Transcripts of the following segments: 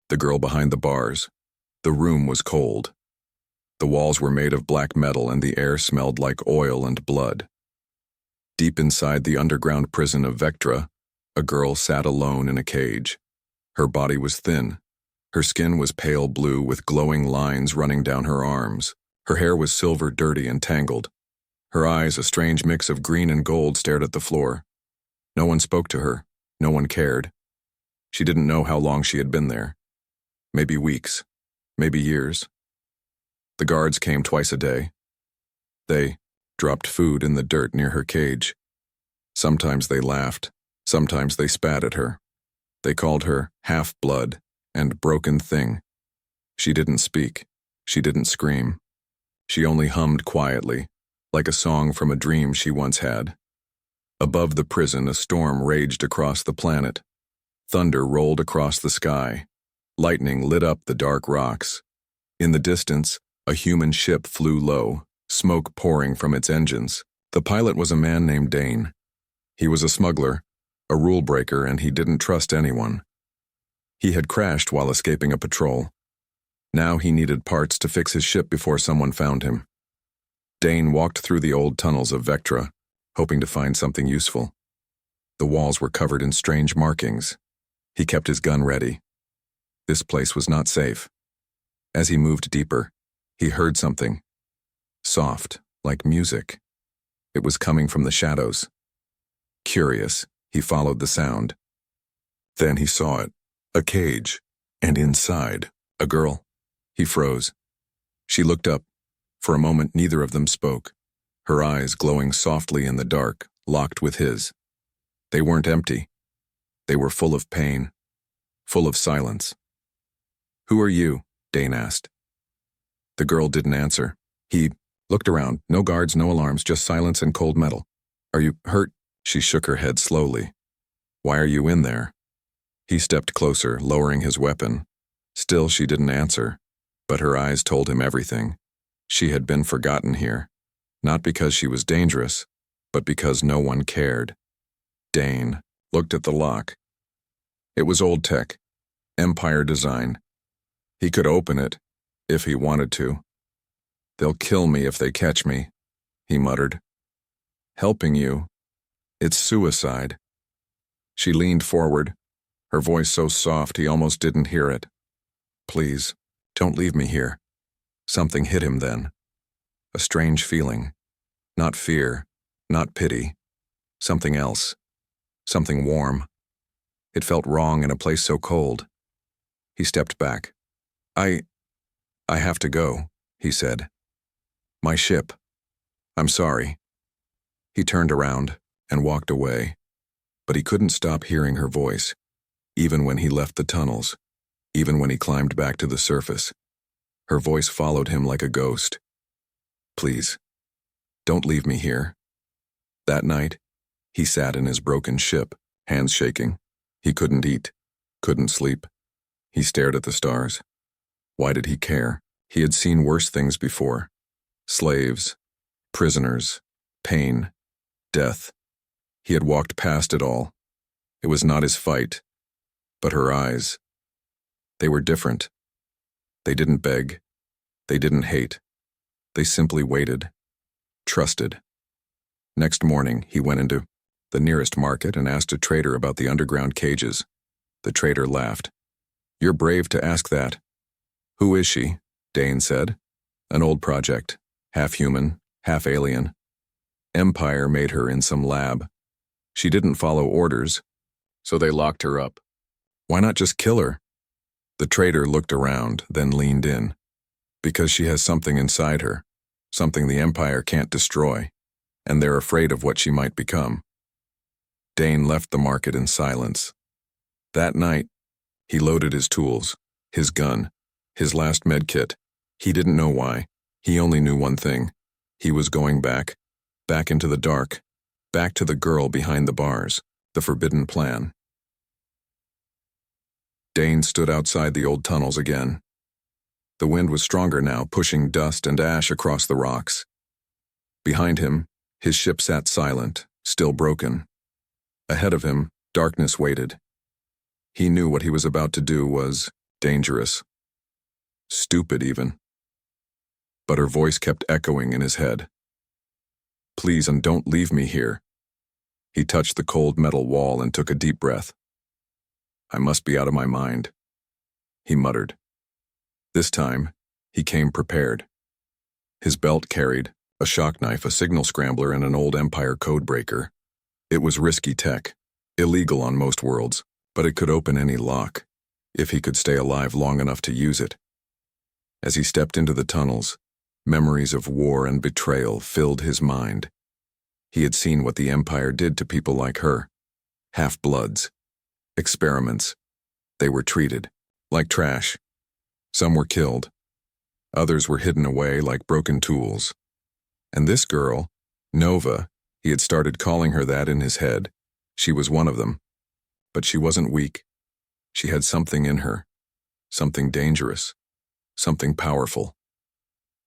The girl behind the bars. The room was cold. The walls were made of black metal and the air smelled like oil and blood. Deep inside the underground prison of Vectra, a girl sat alone in a cage. Her body was thin. Her skin was pale blue with glowing lines running down her arms. Her hair was silver, dirty, and tangled. Her eyes, a strange mix of green and gold, stared at the floor. No one spoke to her. No one cared. She didn't know how long she had been there. Maybe weeks. Maybe years. The guards came twice a day. They dropped food in the dirt near her cage. Sometimes they laughed. Sometimes they spat at her. They called her half-blood and broken thing. She didn't speak. She didn't scream. She only hummed quietly, like a song from a dream she once had. Above the prison, a storm raged across the planet. Thunder rolled across the sky. Lightning lit up the dark rocks. In the distance, a human ship flew low, smoke pouring from its engines. The pilot was a man named Dane. He was a smuggler, a rule breaker, and he didn't trust anyone. He had crashed while escaping a patrol. Now he needed parts to fix his ship before someone found him. Dane walked through the old tunnels of Vectra, hoping to find something useful. The walls were covered in strange markings. He kept his gun ready. This place was not safe. As he moved deeper, he heard something. Soft, like music. It was coming from the shadows. Curious, he followed the sound. Then he saw it, a cage, and inside, a girl. He froze. She looked up. For a moment, neither of them spoke. Her eyes, glowing softly in the dark, locked with his. They weren't empty. They were full of pain, full of silence. "Who are you?" Dane asked. The girl didn't answer. He looked around. No guards, no alarms, just silence and cold metal. "Are you hurt?" She shook her head slowly. "Why are you in there?" He stepped closer, lowering his weapon. Still, she didn't answer, but her eyes told him everything. She had been forgotten here, not because she was dangerous, but because no one cared. Dane looked at the lock. It was old tech, Empire design. He could open it, if he wanted to. "They'll kill me if they catch me," he muttered. "Helping you. It's suicide." She leaned forward, her voice so soft he almost didn't hear it. "Please, don't leave me here." Something hit him then. A strange feeling. Not fear, not pity. Something else. Something warm. It felt wrong in a place so cold. He stepped back. I have to go," he said. "My ship. I'm sorry." He turned around and walked away, but he couldn't stop hearing her voice, even when he left the tunnels, even when he climbed back to the surface. Her voice followed him like a ghost. "Please, don't leave me here." That night, he sat in his broken ship, hands shaking. He couldn't eat, couldn't sleep. He stared at the stars. Why did he care? He had seen worse things before. Slaves, prisoners, pain, death. He had walked past it all. It was not his fight, but her eyes. They were different. They didn't beg. They didn't hate. They simply waited, trusted. Next morning, he went into the nearest market and asked a trader about the underground cages. The trader laughed. "You're brave to ask that." "Who is she?" Dane said. "An old project, half human, half alien. Empire made her in some lab. She didn't follow orders, so they locked her up." "Why not just kill her?" The trader looked around, then leaned in. "Because she has something inside her, something the Empire can't destroy, and they're afraid of what she might become." Dane left the market in silence. That night, he loaded his tools, his gun, his last med kit. He didn't know why. He only knew one thing. He was going back into the dark, back to the girl behind the bars, the forbidden plan. Dane stood outside the old tunnels again. The wind was stronger now, pushing dust and ash across the rocks. Behind him, his ship sat silent, still broken. Ahead of him, darkness waited. He knew what he was about to do was dangerous, stupid even. But her voice kept echoing in his head. Please, and don't leave me here. He touched the cold metal wall and took a deep breath. I must be out of my mind, he muttered. This time, he came prepared. His belt carried a shock knife, a signal scrambler, and an old Empire codebreaker. It was risky tech, illegal on most worlds, but it could open any lock, if he could stay alive long enough to use it. As he stepped into the tunnels, memories of war and betrayal filled his mind. He had seen what the Empire did to people like her. Half-bloods. Experiments. They were treated like trash. Some were killed. Others were hidden away like broken tools. And this girl, Nova, he had started calling her that in his head. She was one of them. But she wasn't weak. She had something in her. Something dangerous. Something powerful.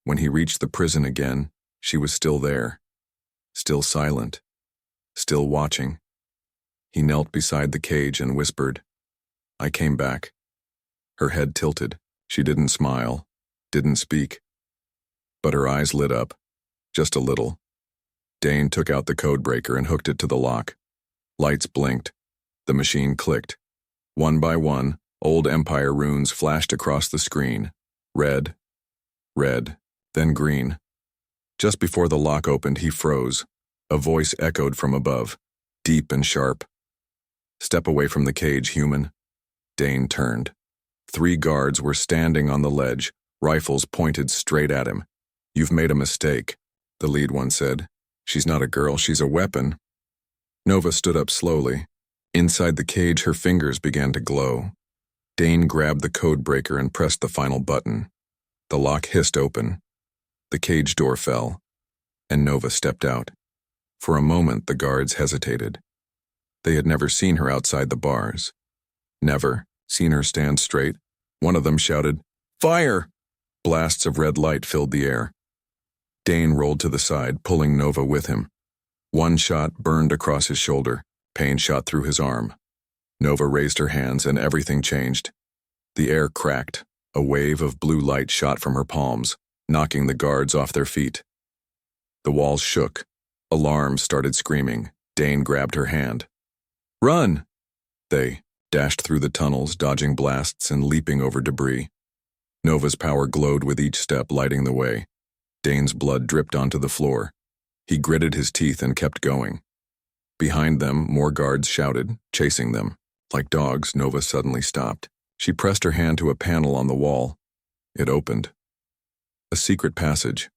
When he reached the prison again, she was still there. Still silent. Still watching. He knelt beside the cage and whispered, I came back. Her head tilted. She didn't smile. Didn't speak. But her eyes lit up. Just a little. Dane took out the codebreaker and hooked it to the lock. Lights blinked. The machine clicked. One by one, old Empire runes flashed across the screen. Red, then green. Just before the lock opened, he froze. A voice echoed from above, deep and sharp. Step away from the cage, human. Dane turned. 3 guards were standing on the ledge, rifles pointed straight at him. You've made a mistake, the lead one said. She's not a girl, she's a weapon. Nova stood up slowly. Inside the cage, her fingers began to glow. Dane grabbed the codebreaker and pressed the final button. The lock hissed open. The cage door fell, and Nova stepped out. For a moment, the guards hesitated. They had never seen her outside the bars. Never seen her stand straight. One of them shouted, Fire! Blasts of red light filled the air. Dane rolled to the side, pulling Nova with him. One shot burned across his shoulder. Pain shot through his arm. Nova raised her hands and everything changed. The air cracked. A wave of blue light shot from her palms, knocking the guards off their feet. The walls shook. Alarms started screaming. Dane grabbed her hand. Run! They dashed through the tunnels, dodging blasts and leaping over debris. Nova's power glowed with each step, lighting the way. Dane's blood dripped onto the floor. He gritted his teeth and kept going. Behind them, more guards shouted, chasing them. Like dogs, Nova suddenly stopped. She pressed her hand to a panel on the wall. It opened. A secret passage.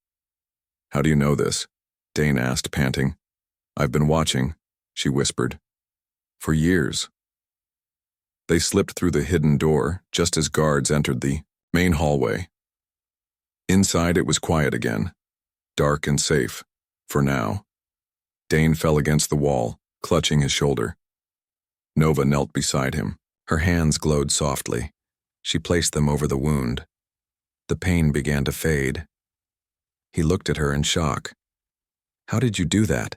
How do you know this? Dane asked, panting. I've been watching, she whispered. For years. They slipped through the hidden door just as guards entered the main hallway. Inside it was quiet again. Dark and safe. For now. Dane fell against the wall, clutching his shoulder. Nova knelt beside him. Her hands glowed softly. She placed them over the wound. The pain began to fade. He looked at her in shock. How did you do that?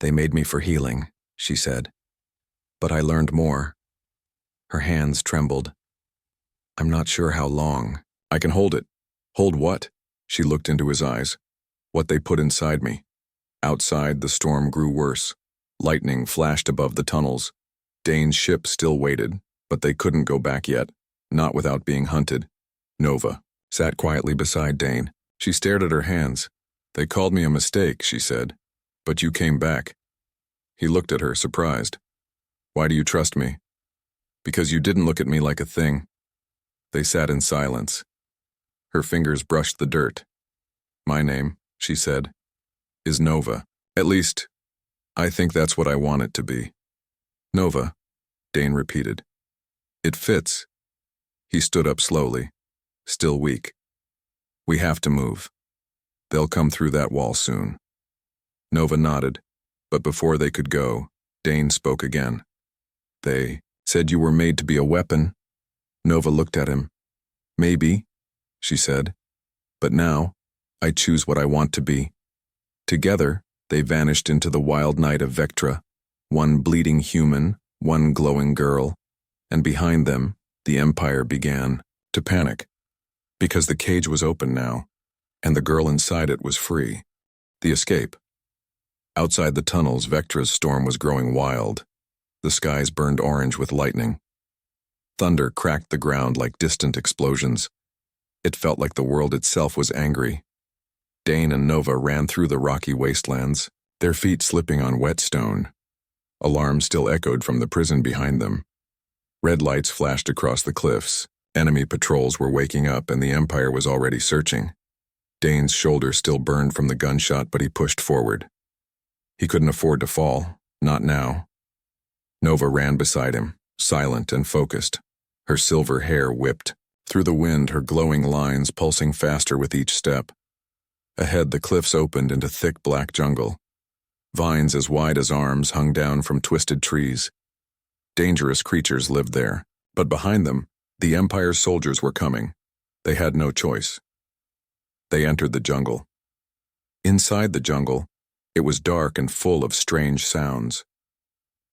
They made me for healing, she said. But I learned more. Her hands trembled. I'm not sure how long. I can hold it. Hold what? She looked into his eyes. What they put inside me. Outside, the storm grew worse. Lightning flashed above the tunnels. Dane's ship still waited, but they couldn't go back yet, not without being hunted. Nova sat quietly beside Dane. She stared at her hands. They called me a mistake, she said, but you came back. He looked at her, surprised. Why do you trust me? Because you didn't look at me like a thing. They sat in silence. Her fingers brushed the dirt. My name, she said, is Nova. At least, I think that's what I want it to be. Nova, Dane repeated. It fits. He stood up slowly, still weak. We have to move. They'll come through that wall soon. Nova nodded, but before they could go, Dane spoke again. They said you were made to be a weapon. Nova looked at him. Maybe, she said, but now I choose what I want to be. Together, they vanished into the wild night of Vectra, one bleeding human, one glowing girl, and behind them, The Empire began to panic, because the cage was open now, and the girl inside it was free. The escape. Outside the tunnels, Vectra's storm was growing wild. The skies burned orange with lightning. Thunder cracked the ground like distant explosions. It felt like the world itself was angry. Dane and Nova ran through the rocky wastelands, their feet slipping on wet stone. Alarms still echoed from the prison behind them. Red lights flashed across the cliffs. Enemy patrols were waking up, and the Empire was already searching. Dane's shoulder still burned from the gunshot, but he pushed forward. He couldn't afford to fall, not now. Nova ran beside him, silent and focused. Her silver hair whipped. Through the wind, her glowing lines pulsing faster with each step. Ahead, the cliffs opened into thick black jungle. Vines as wide as arms hung down from twisted trees. Dangerous creatures lived there, but behind them, the Empire's soldiers were coming. They had no choice. They entered the jungle. Inside the jungle, it was dark and full of strange sounds.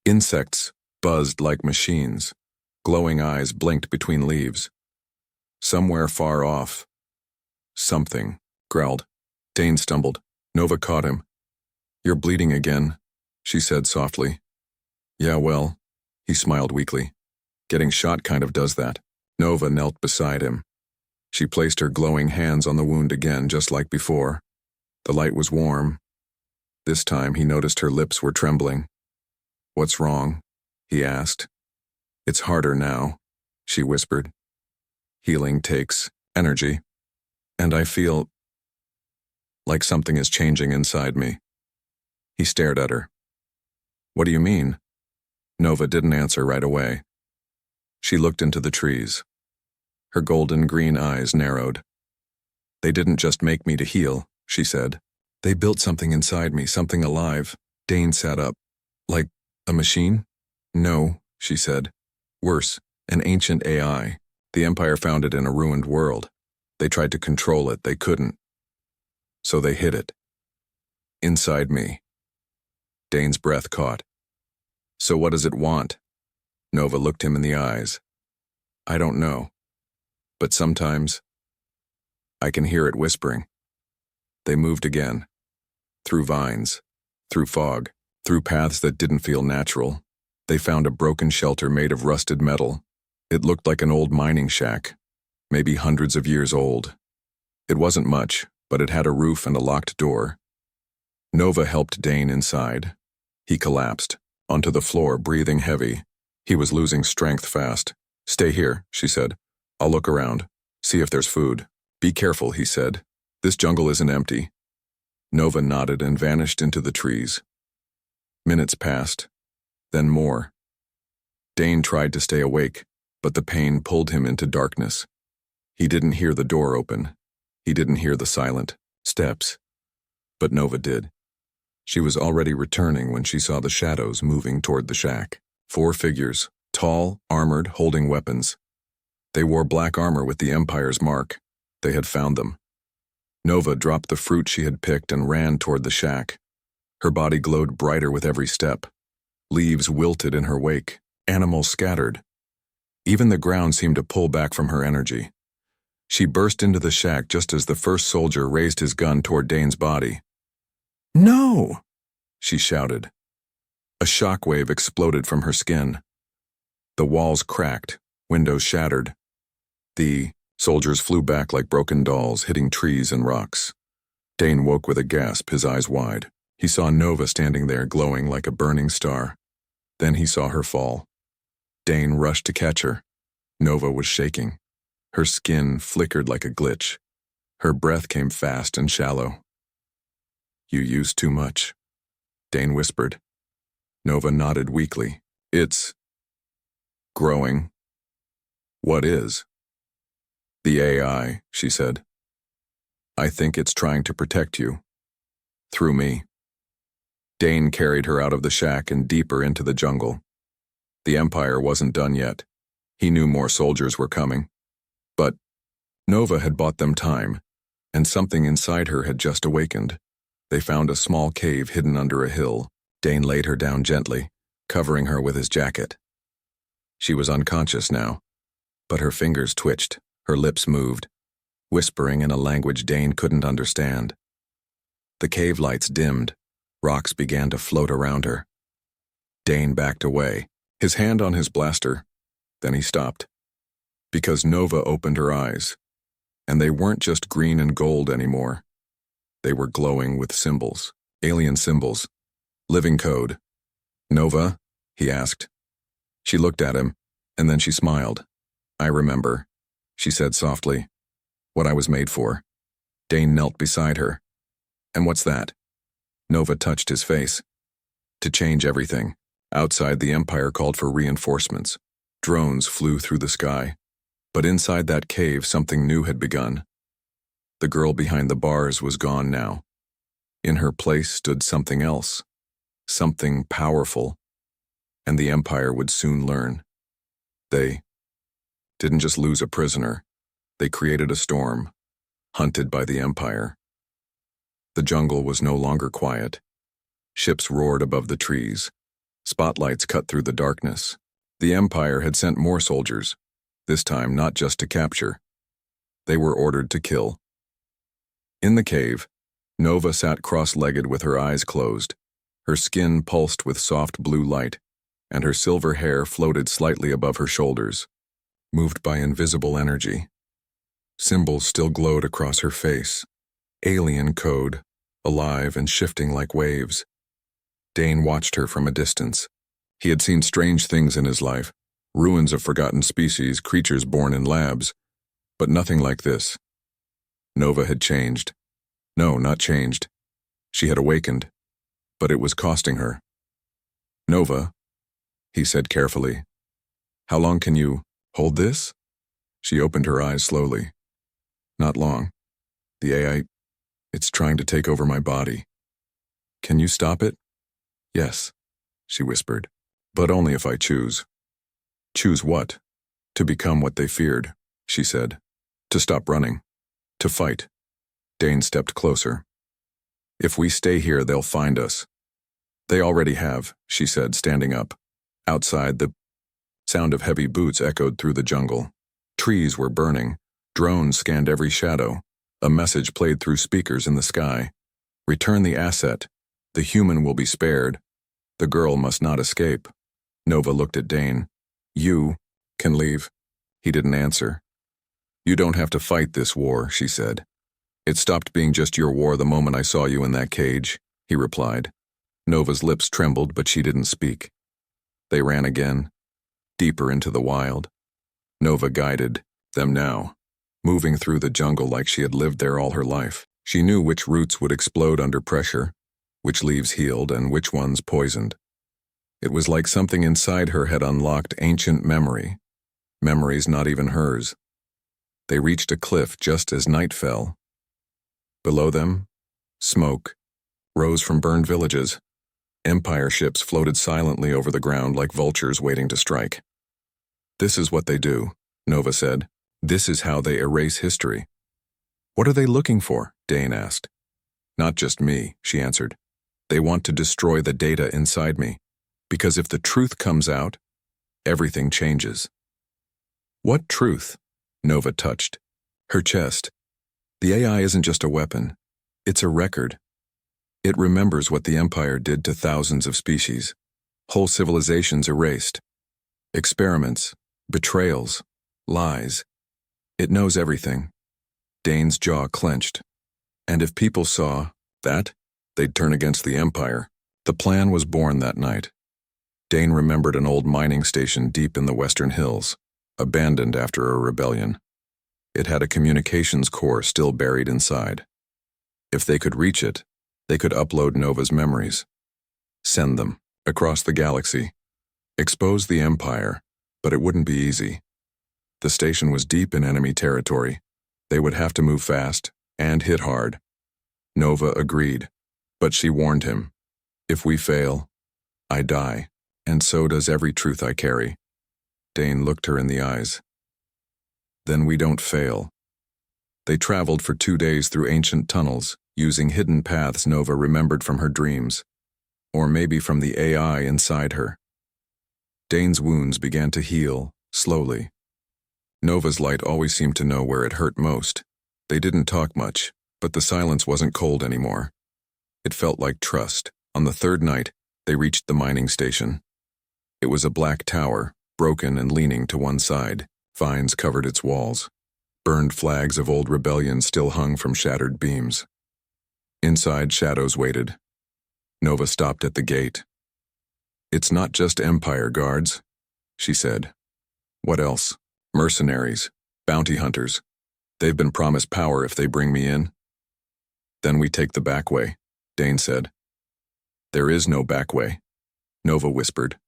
Insects buzzed like machines. Glowing eyes blinked between leaves. Somewhere far off, something growled. Dane stumbled. Nova caught him. "You're bleeding again," she said softly. "Yeah, well," he smiled weakly. "Getting shot kind of does that." Nova knelt beside him. She placed her glowing hands on the wound again, just like before. The light was warm. This time he noticed her lips were trembling. "What's wrong?" he asked. "It's harder now," she whispered. "Healing takes energy, and I feel like something is changing inside me." He stared at her. "What do you mean?" Nova didn't answer right away. She looked into the trees. Her golden green eyes narrowed. "They didn't just make me to heal," she said. "They built something inside me, something alive." Dane sat up. "Like a machine?" "No," she said. "Worse, an ancient AI. The Empire found it in a ruined world. They tried to control it, they couldn't. So they hid it. Inside me." Dane's breath caught. "So what does it want?" Nova looked him in the eyes. "I don't know. But sometimes I can hear it whispering." They moved again. Through vines, through fog, through paths that didn't feel natural. They found a broken shelter made of rusted metal. It looked like an old mining shack, maybe hundreds of years old. It wasn't much, but it had a roof and a locked door. Nova helped Dane inside. He collapsed, onto the floor, breathing heavy. He was losing strength fast. "Stay here," she said. "I'll look around, see if there's food." "Be careful," he said. "This jungle isn't empty." Nova nodded and vanished into the trees. Minutes passed, then more. Dane tried to stay awake, but the pain pulled him into darkness. He didn't hear the door open. He didn't hear the silent steps. But Nova did. She was already returning when she saw the shadows moving toward the shack. 4 figures, tall, armored, holding weapons. They wore black armor with the Empire's mark. They had found them. Nova dropped the fruit she had picked and ran toward the shack. Her body glowed brighter with every step. Leaves wilted in her wake. Animals scattered. Even the ground seemed to pull back from her energy. She burst into the shack just as the first soldier raised his gun toward Dane's body. "No!" she shouted. A shockwave exploded from her skin. The walls cracked, windows shattered. The soldiers flew back like broken dolls, hitting trees and rocks. Dane woke with a gasp, his eyes wide. He saw Nova standing there, glowing like a burning star. Then he saw her fall. Dane rushed to catch her. Nova was shaking. Her skin flickered like a glitch. Her breath came fast and shallow. "You used too much," Dane whispered. Nova nodded weakly. "It's growing." "What is?" "The AI," she said. "I think it's trying to protect you. Through me." Dane carried her out of the shack and deeper into the jungle. The Empire wasn't done yet. He knew more soldiers were coming. But Nova had bought them time, and something inside her had just awakened. They found a small cave hidden under a hill. Dane laid her down gently, covering her with his jacket. She was unconscious now, But her fingers twitched, her lips moved, whispering in a language Dane couldn't understand. The cave lights dimmed, rocks began to float around her. Dane backed away, his hand on his blaster, then he stopped. Because Nova opened her eyes, and they weren't just green and gold anymore. They were glowing with symbols, alien symbols, living code. "Nova?" he asked. She looked at him, and then she smiled. "I remember," she said softly. "What I was made for." Dane knelt beside her. "And what's that?" Nova touched his face. "To change everything." Outside, the Empire called for reinforcements. Drones flew through the sky. But inside that cave, something new had begun. The girl behind the bars was gone now. In her place stood something else, something powerful, and the Empire would soon learn. They didn't just lose a prisoner, they created a storm, hunted by the Empire. The jungle was no longer quiet. Ships roared above the trees. Spotlights cut through the darkness. The Empire had sent more soldiers, this time not just to capture. They were ordered to kill. In the cave, Nova sat cross-legged with her eyes closed. Her skin pulsed with soft blue light, and her silver hair floated slightly above her shoulders, moved by invisible energy. Symbols still glowed across her face. Alien code, alive and shifting like waves. Dane watched her from a distance. He had seen strange things in his life, ruins of forgotten species, creatures born in labs, but nothing like this. Nova had changed. No, not changed. She had awakened, but it was costing her. "Nova," he said carefully, "how long can you hold this?" She opened her eyes slowly. "Not long. The AI, it's trying to take over my body. Can you stop it?" "Yes," she whispered, "but only if I choose." "Choose what?" "To become what they feared," she said. "To stop running. To fight." Dane stepped closer. "If we stay here, they'll find us." "They already have," she said, standing up. Outside, the sound of heavy boots echoed through the jungle. Trees were burning. Drones scanned every shadow. A message played through speakers in the sky. "Return the asset. The human will be spared. The girl must not escape." Nova looked at Dane. "You can leave." He didn't answer. "You don't have to fight this war," she said. "It stopped being just your war the moment I saw you in that cage," he replied. Nova's lips trembled, but she didn't speak. They ran again, deeper into the wild. Nova guided them now, moving through the jungle like she had lived there all her life. She knew which roots would explode under pressure, which leaves healed, and which ones poisoned. It was like something inside her had unlocked ancient memories not even hers. They reached a cliff just as night fell. Below them, smoke rose from burned villages. Empire ships floated silently over the ground like vultures waiting to strike. "This is what they do," Nova said. "This is how they erase history." "What are they looking for?" Dane asked. "Not just me," she answered. "They want to destroy the data inside me. Because if the truth comes out, everything changes." "What truth?" Nova touched her chest. "The AI isn't just a weapon. It's a record. It remembers what the Empire did to thousands of species. Whole civilizations erased. Experiments, betrayals, lies. It knows everything." Dane's jaw clenched. "And if people saw that, they'd turn against the Empire." The plan was born that night. Dane remembered an old mining station deep in the western hills, abandoned after a rebellion. It had a communications core still buried inside. If they could reach it, they could upload Nova's memories, send them across the galaxy, expose the Empire, but it wouldn't be easy. The station was deep in enemy territory. They would have to move fast and hit hard. Nova agreed, but she warned him, "If we fail, I die, and so does every truth I carry." Dane looked her in the eyes. "Then we don't fail." They traveled for 2 days through ancient tunnels, using hidden paths Nova remembered from her dreams, or maybe from the AI inside her. Dane's wounds began to heal, slowly. Nova's light always seemed to know where it hurt most. They didn't talk much, but the silence wasn't cold anymore. It felt like trust. On the third night, they reached the mining station. It was a black tower, broken and leaning to one side. Vines covered its walls. Burned flags of old rebellion still hung from shattered beams. Inside, shadows waited. Nova stopped at the gate. "It's not just Empire guards," she said. "What else? Mercenaries, bounty hunters. They've been promised power if they bring me in." "Then we take the back way," Dane said. "There is no back way," Nova whispered.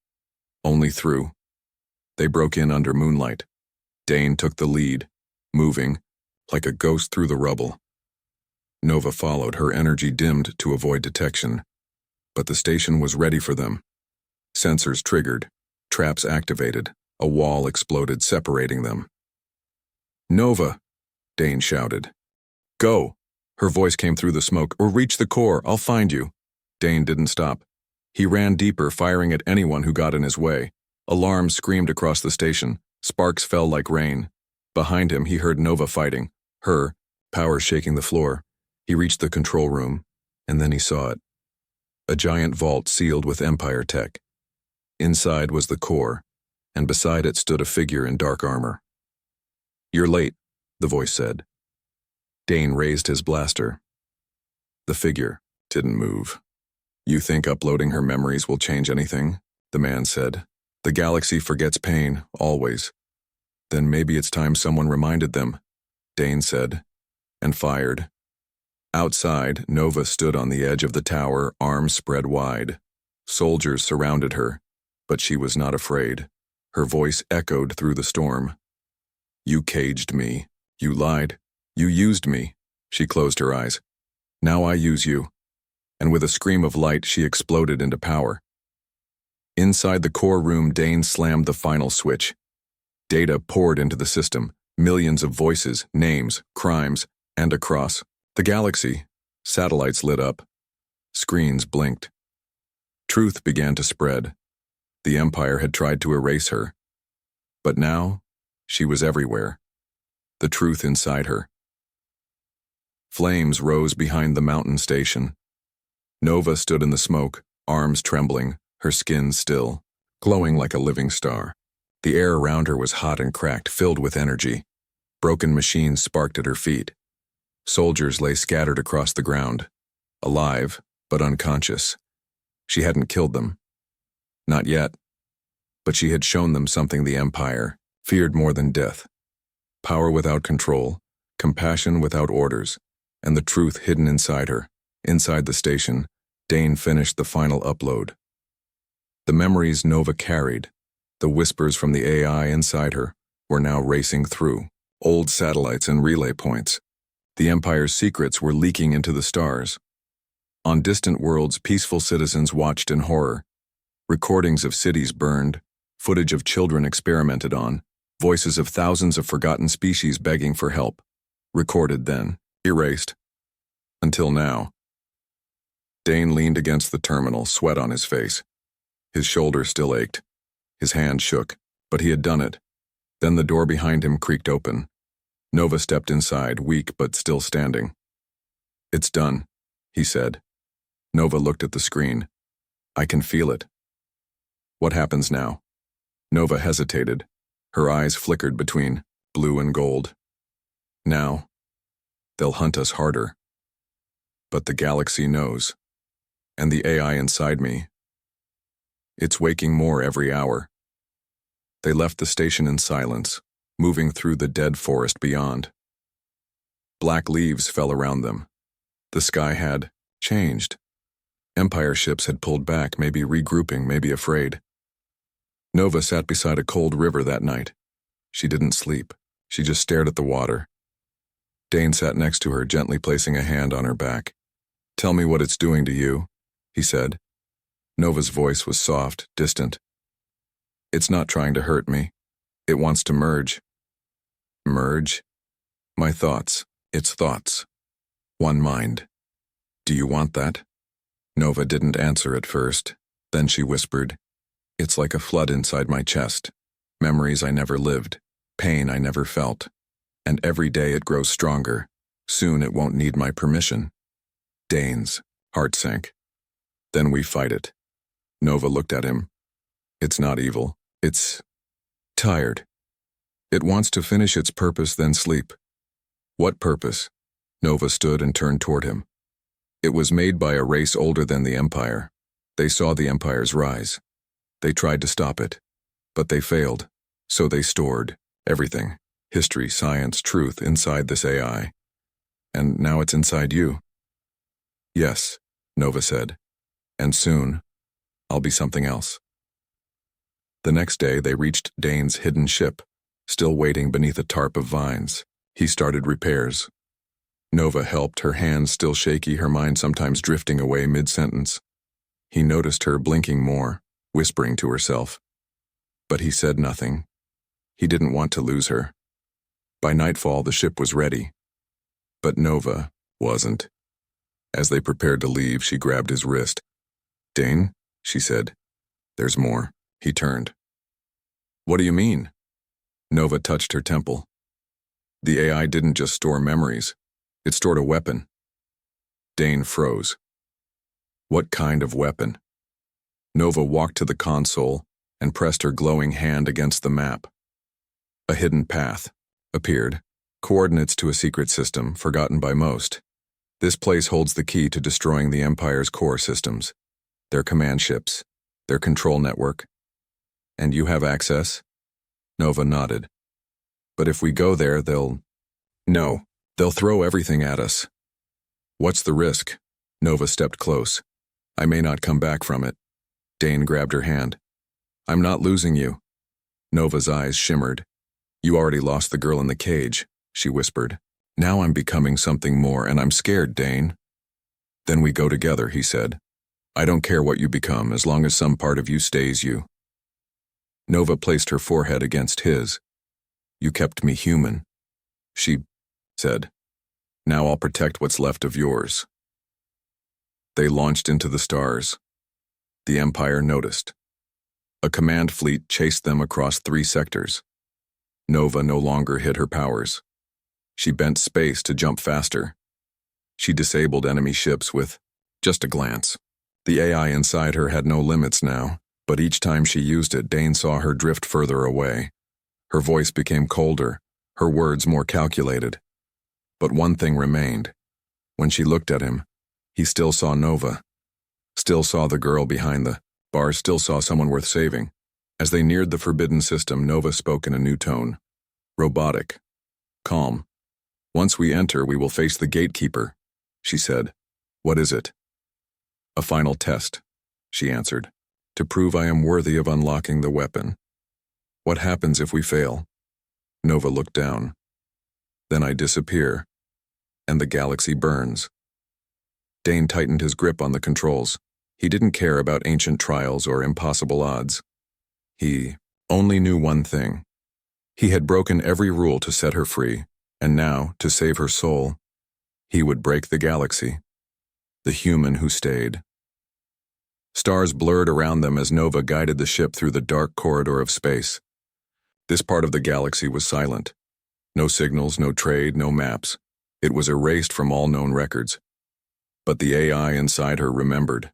"Only through." They broke in under moonlight. Dane took the lead, moving, like a ghost through the rubble. Nova followed, her energy dimmed to avoid detection. But the station was ready for them. Sensors triggered, traps activated, a wall exploded, separating them. "Nova!" Dane shouted. "Go!" Her voice came through the smoke. "Or reach the core, I'll find you." Dane didn't stop. He ran deeper, firing at anyone who got in his way. Alarms screamed across the station. Sparks fell like rain. Behind him, he heard Nova fighting. Her, power shaking the floor. He reached the control room, and then he saw it. A giant vault sealed with Empire tech. Inside was the core, and beside it stood a figure in dark armor. "You're late," the voice said. Dane raised his blaster. The figure didn't move. "You think uploading her memories will change anything?" the man said. "The galaxy forgets pain, always." "Then maybe it's time someone reminded them," Dane said, and fired. Outside, Nova stood on the edge of the tower, arms spread wide. Soldiers surrounded her, but she was not afraid. Her voice echoed through the storm. "You caged me. You lied. You used me." She closed her eyes. "Now I use you." And with a scream of light, she exploded into power. Inside the core room, Dane slammed the final switch. Data poured into the system, millions of voices, names, crimes, and across the galaxy. Satellites lit up. Screens blinked. Truth began to spread. The Empire had tried to erase her. But now, she was everywhere. The truth inside her. Flames rose behind the mountain station. Nova stood in the smoke, arms trembling, her skin still, glowing like a living star. The air around her was hot and cracked, filled with energy. Broken machines sparked at her feet. Soldiers lay scattered across the ground, alive but unconscious. She hadn't killed them. Not yet. But she had shown them something the Empire feared more than death. Power without control, compassion without orders, and the truth hidden inside her. Inside the station, Dane finished the final upload. The memories Nova carried, the whispers from the AI inside her, were now racing through. Old satellites and relay points. The Empire's secrets were leaking into the stars. On distant worlds, peaceful citizens watched in horror. Recordings of cities burned, footage of children experimented on, voices of thousands of forgotten species begging for help. Recorded then, erased. Until now. Dane leaned against the terminal, sweat on his face. His shoulder still ached. His hand shook, but he had done it. Then the door behind him creaked open. Nova stepped inside, weak but still standing. "It's done," he said. Nova looked at the screen. "I can feel it." "What happens now?" Nova hesitated. Her eyes flickered between blue and gold. "Now, they'll hunt us harder. But the galaxy knows. And the AI inside me. It's waking more every hour." They left the station in silence, moving through the dead forest beyond. Black leaves fell around them. The sky had changed. Empire ships had pulled back, maybe regrouping, maybe afraid. Nova sat beside a cold river that night. She didn't sleep. She just stared at the water. Dane sat next to her, gently placing a hand on her back. "Tell me what it's doing to you," he said. Nova's voice was soft, distant. "It's not trying to hurt me. It wants to merge." "Merge?" "My thoughts. Its thoughts. One mind. Do you want that?" Nova didn't answer at first. Then she whispered, "It's like a flood inside my chest. Memories I never lived. pain I never felt. And every day it grows stronger. Soon it won't need my permission. Dane's heart sank. Then we fight it. Nova looked at him. It's not evil. It's tired. It wants to finish its purpose, then sleep. What purpose? Nova stood and turned toward him. It was made by a race older than the Empire. They saw the Empire's rise. They tried to stop it, but they failed. So they stored everything, history, science, truth, inside this AI. And now it's inside you. Yes, Nova said. And soon, I'll be something else. The next day they reached Dane's hidden ship, still waiting beneath a tarp of vines. He started repairs. Nova helped, her hands still shaky, her mind sometimes drifting away mid-sentence. He noticed her blinking more, whispering to herself. But he said nothing. He didn't want to lose her. By nightfall the ship was ready. But Nova wasn't. As they prepared to leave, she grabbed his wrist. "Dane," she said. "There's more." He turned. "What do you mean?" Nova touched her temple. The AI didn't just store memories. It stored a weapon. Dane froze. What kind of weapon? Nova walked to the console and pressed her glowing hand against the map. A hidden path appeared, coordinates to a secret system forgotten by most. This place holds the key to destroying the Empire's core systems, their command ships, their control network. And you have access? Nova nodded. But if we go there, No, they'll throw everything at us. What's the risk? Nova stepped close. I may not come back from it. Dane grabbed her hand. I'm not losing you. Nova's eyes shimmered. You already lost the girl in the cage, she whispered. Now I'm becoming something more, and I'm scared, Dane. Then we go together, he said. I don't care what you become, as long as some part of you stays you. Nova placed her forehead against his. You kept me human, she said. Now I'll protect what's left of yours. They launched into the stars. The Empire noticed. A command fleet chased them across 3 sectors. Nova no longer hid her powers. She bent space to jump faster. She disabled enemy ships with just a glance. The AI inside her had no limits now, but each time she used it, Dane saw her drift further away. Her voice became colder, her words more calculated. But one thing remained. When she looked at him, he still saw Nova. Still saw the girl behind the bars, still saw someone worth saving. As they neared the forbidden system, Nova spoke in a new tone. Robotic. Calm. Once we enter, we will face the gatekeeper, she said. What is it? A final test, she answered, to prove I am worthy of unlocking the weapon. What happens if we fail? Nova looked down. Then I disappear, and the galaxy burns. Dane tightened his grip on the controls. He didn't care about ancient trials or impossible odds. He only knew one thing. He had broken every rule to set her free, and now, to save her soul, he would break the galaxy. The human who stayed. Stars blurred around them as Nova guided the ship through the dark corridor of space. This part of the galaxy was silent. No signals, no trade, no maps. It was erased from all known records. But the AI inside her remembered.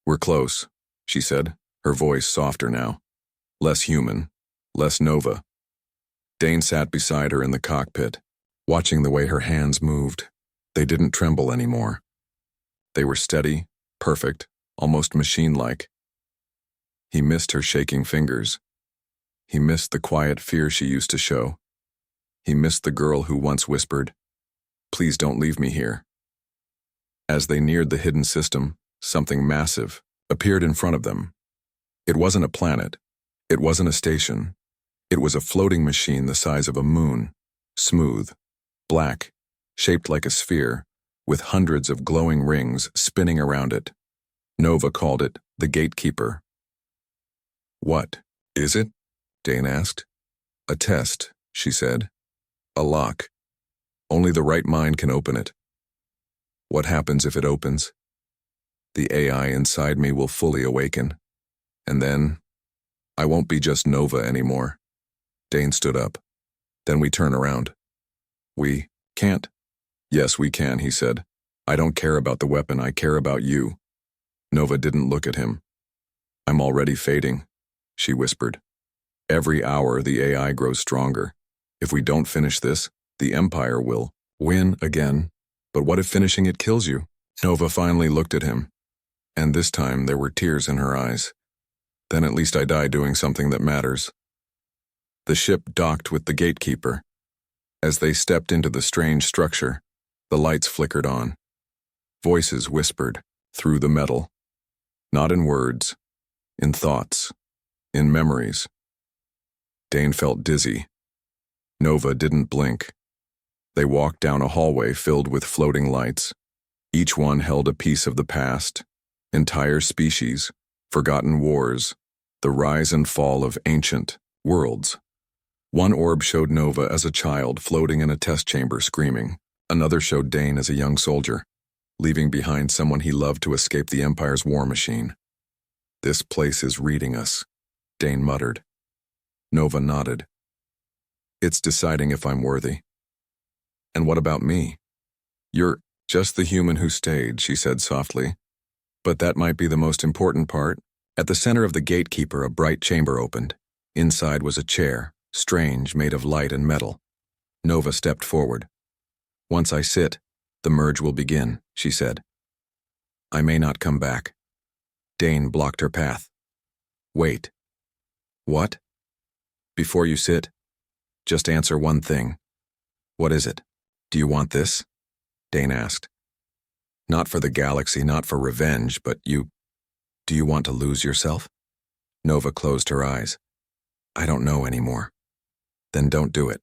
We're close, she said, her voice softer now. Less human, less Nova. Dane sat beside her in the cockpit, watching the way her hands moved. They didn't tremble anymore. They were steady, perfect, almost machine-like. He missed her shaking fingers. He missed the quiet fear she used to show. He missed the girl who once whispered, "Please don't leave me here." As they neared the hidden system, something massive appeared in front of them. It wasn't a planet. It wasn't a station. It was a floating machine the size of a moon, smooth, black, shaped like a sphere, with hundreds of glowing rings spinning around it. Nova called it the Gatekeeper. What is it? Dane asked. A test, she said. A lock. Only the right mind can open it. What happens if it opens? The AI inside me will fully awaken. And then, I won't be just Nova anymore. Dane stood up. Then we turn around. We can't. Yes, we can, he said. I don't care about the weapon, I care about you. Nova didn't look at him. I'm already fading, she whispered. Every hour the AI grows stronger. If we don't finish this, the Empire will win again. But what if finishing it kills you? Nova finally looked at him, and this time there were tears in her eyes. Then at least I die doing something that matters. The ship docked with the gatekeeper. As they stepped into the strange structure, the lights flickered on. Voices whispered through the metal. Not in words, in thoughts, in memories. Dane felt dizzy. Nova didn't blink. They walked down a hallway filled with floating lights. Each one held a piece of the past, entire species, forgotten wars, the rise and fall of ancient worlds. One orb showed Nova as a child floating in a test chamber screaming. Another showed Dane as a young soldier, leaving behind someone he loved to escape the Empire's war machine. This place is reading us, Dane muttered. Nova nodded. It's deciding if I'm worthy. And what about me? You're just the human who stayed, she said softly. But that might be the most important part. At the center of the gatekeeper, a bright chamber opened. Inside was a chair, strange, made of light and metal. Nova stepped forward. Once I sit, the merge will begin, she said. I may not come back. Dane blocked her path. Wait. What? Before you sit, just answer one thing. What is it? Do you want this? Dane asked. Not for the galaxy, not for revenge, but do you want to lose yourself? Nova closed her eyes. I don't know anymore. Then don't do it.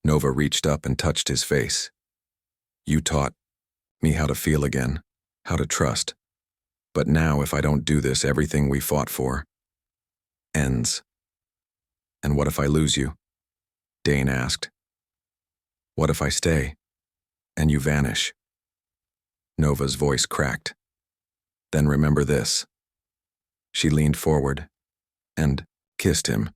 Nova reached up and touched his face. You taught me how to feel again, how to trust. But now if I don't do this, everything we fought for ends. And what if I lose you? Dane asked. What if I stay, and you vanish? Nova's voice cracked. Then remember this. She leaned forward and kissed him.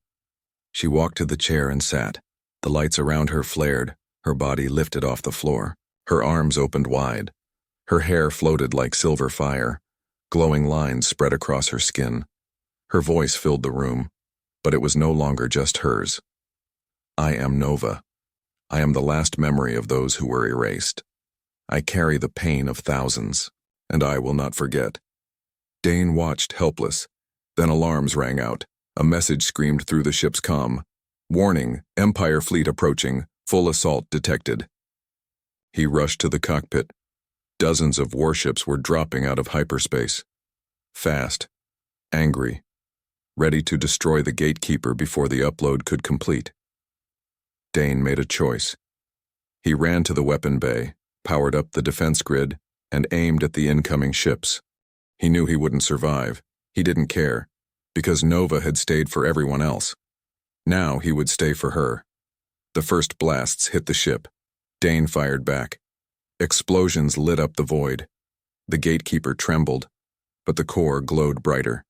She walked to the chair and sat. The lights around her flared, her body lifted off the floor. Her arms opened wide. Her hair floated like silver fire. Glowing lines spread across her skin. Her voice filled the room, but it was no longer just hers. I am Nova. I am the last memory of those who were erased. I carry the pain of thousands, and I will not forget. Dane watched, helpless. Then alarms rang out. A message screamed through the ship's comm. Warning, Empire fleet approaching, full assault detected. He rushed to the cockpit. Dozens of warships were dropping out of hyperspace. Fast, angry, ready to destroy the gatekeeper before the upload could complete. Dane made a choice. He ran to the weapon bay, powered up the defense grid, and aimed at the incoming ships. He knew he wouldn't survive. He didn't care, because Nova had stayed for everyone else. Now he would stay for her. The first blasts hit the ship. Dane fired back. Explosions lit up the void. The gatekeeper trembled, but the core glowed brighter.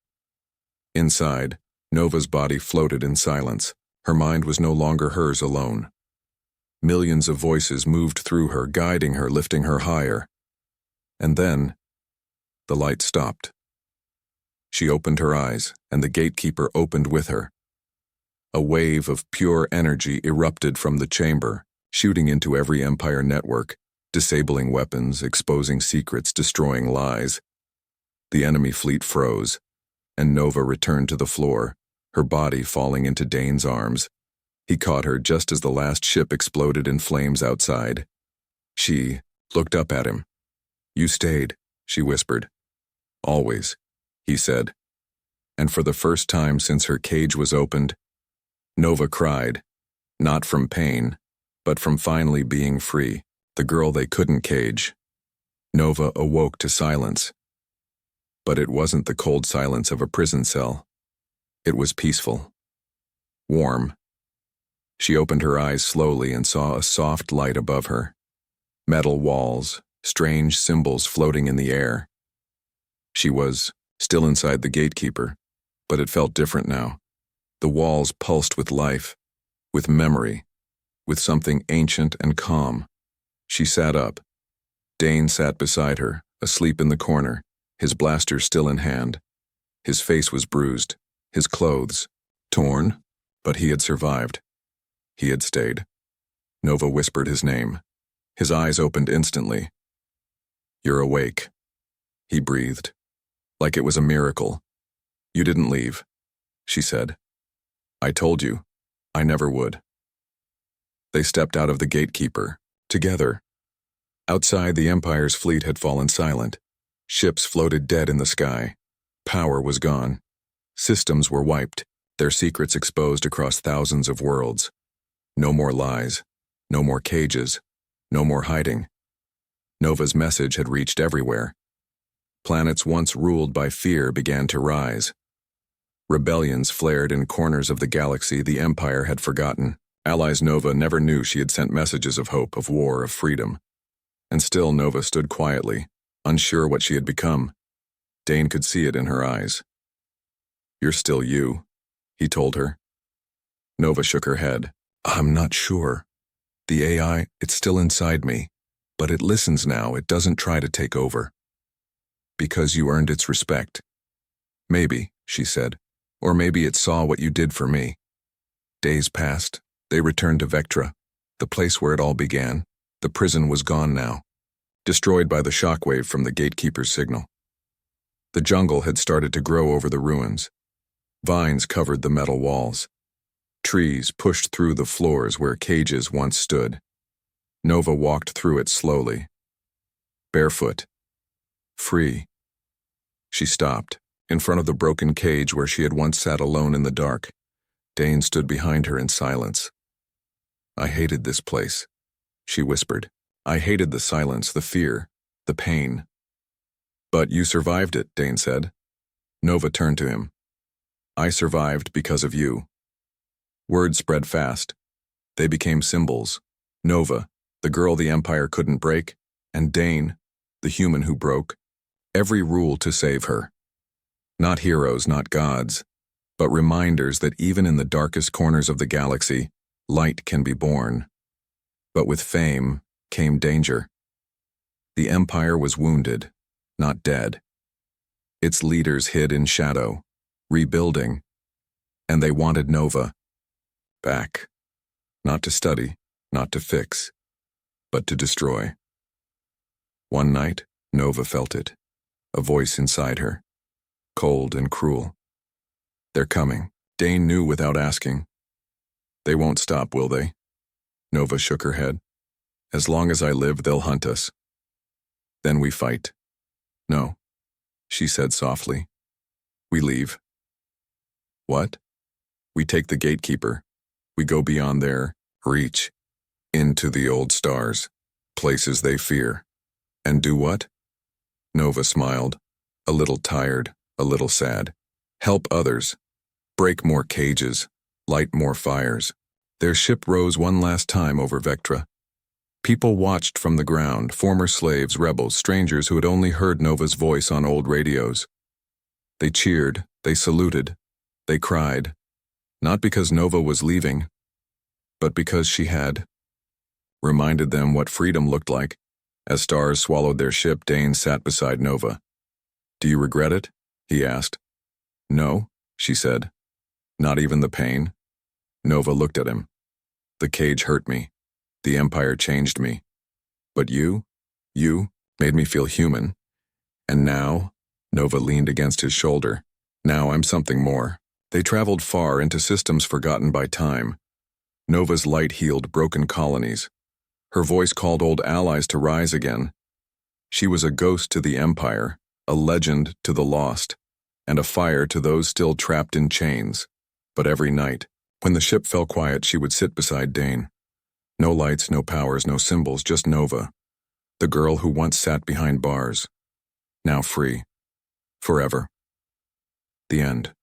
Inside, Nova's body floated in silence. Her mind was no longer hers alone. Millions of voices moved through her, guiding her, lifting her higher. And then, the light stopped. She opened her eyes, and the gatekeeper opened with her. A wave of pure energy erupted from the chamber, shooting into every Empire network, disabling weapons, exposing secrets, destroying lies. The enemy fleet froze, and Nova returned to the floor, her body falling into Dane's arms. He caught her just as the last ship exploded in flames outside. She looked up at him. You stayed, she whispered. Always, he said. And for the first time since her cage was opened, Nova cried, not from pain, but from finally being free, the girl they couldn't cage. Nova awoke to silence. But it wasn't the cold silence of a prison cell. It was peaceful. Warm. She opened her eyes slowly and saw a soft light above her. Metal walls, strange symbols floating in the air. She was still inside the gatekeeper, but it felt different now. The walls pulsed with life, with memory, with something ancient and calm. She sat up. Dane sat beside her, asleep in the corner, his blaster still in hand. His face was bruised, his clothes torn, but he had survived. He had stayed. Nova whispered his name. His eyes opened instantly. "You're awake," he breathed, like it was a miracle. "You didn't leave," she said. "I told you, I never would." They stepped out of the gatekeeper, together. Outside, the Empire's fleet had fallen silent. Ships floated dead in the sky. Power was gone. Systems were wiped, their secrets exposed across thousands of worlds. No more lies, no more cages, no more hiding. Nova's message had reached everywhere. Planets once ruled by fear began to rise. Rebellions flared in corners of the galaxy the Empire had forgotten. Allies Nova never knew she had sent messages of hope, of war, of freedom. And still Nova stood quietly, unsure what she had become. Dane could see it in her eyes. "You're still you," he told her. Nova shook her head. "I'm not sure. The AI, it's still inside me, but it listens now, it doesn't try to take over." "Because you earned its respect." "Maybe," she said, "or maybe it saw what you did for me." Days passed. They returned to Vectra, the place where it all began. The prison was gone now, destroyed by the shockwave from the gatekeeper's signal. The jungle had started to grow over the ruins. Vines covered the metal walls. Trees pushed through the floors where cages once stood. Nova walked through it slowly. Barefoot. Free. She stopped, in front of the broken cage where she had once sat alone in the dark. Dane stood behind her in silence. "I hated this place," she whispered. "I hated the silence, the fear, the pain." "But you survived it," Dane said. Nova turned to him. "I survived because of you." Words spread fast. They became symbols. Nova, the girl the Empire couldn't break, and Dane, the human who broke every rule to save her. Not heroes, not gods, but reminders that even in the darkest corners of the galaxy, light can be born. But with fame came danger. The Empire was wounded, not dead. Its leaders hid in shadow, rebuilding, and they wanted Nova back. Not to study, not to fix, but to destroy. One night, Nova felt it, a voice inside her, cold and cruel. "They're coming," Dane knew without asking. "They won't stop, will they?" Nova shook her head. "As long as I live, they'll hunt us. Then we fight." "No," she said softly. "We leave." "What?" "We take the gatekeeper. We go beyond their reach, into the old stars, places they fear." "And do what?" Nova smiled, a little tired, a little sad. "Help others. Break more cages. Light more fires." Their ship rose one last time over Vectra. People watched from the ground, former slaves, rebels, strangers who had only heard Nova's voice on old radios. They cheered, they saluted, they cried, not because Nova was leaving, but because she had reminded them what freedom looked like. As stars swallowed their ship, Dane sat beside Nova. "Do you regret it?" he asked. "No," she said. "Not even the pain?" Nova looked at him. "The cage hurt me. The Empire changed me. But you made me feel human. And now," Nova leaned against his shoulder, "now I'm something more." They traveled far into systems forgotten by time. Nova's light healed broken colonies. Her voice called old allies to rise again. She was a ghost to the Empire, a legend to the lost, and a fire to those still trapped in chains. But every night, when the ship fell quiet, she would sit beside Dane. No lights, no powers, no symbols, just Nova, the girl who once sat behind bars, now free, forever. The end.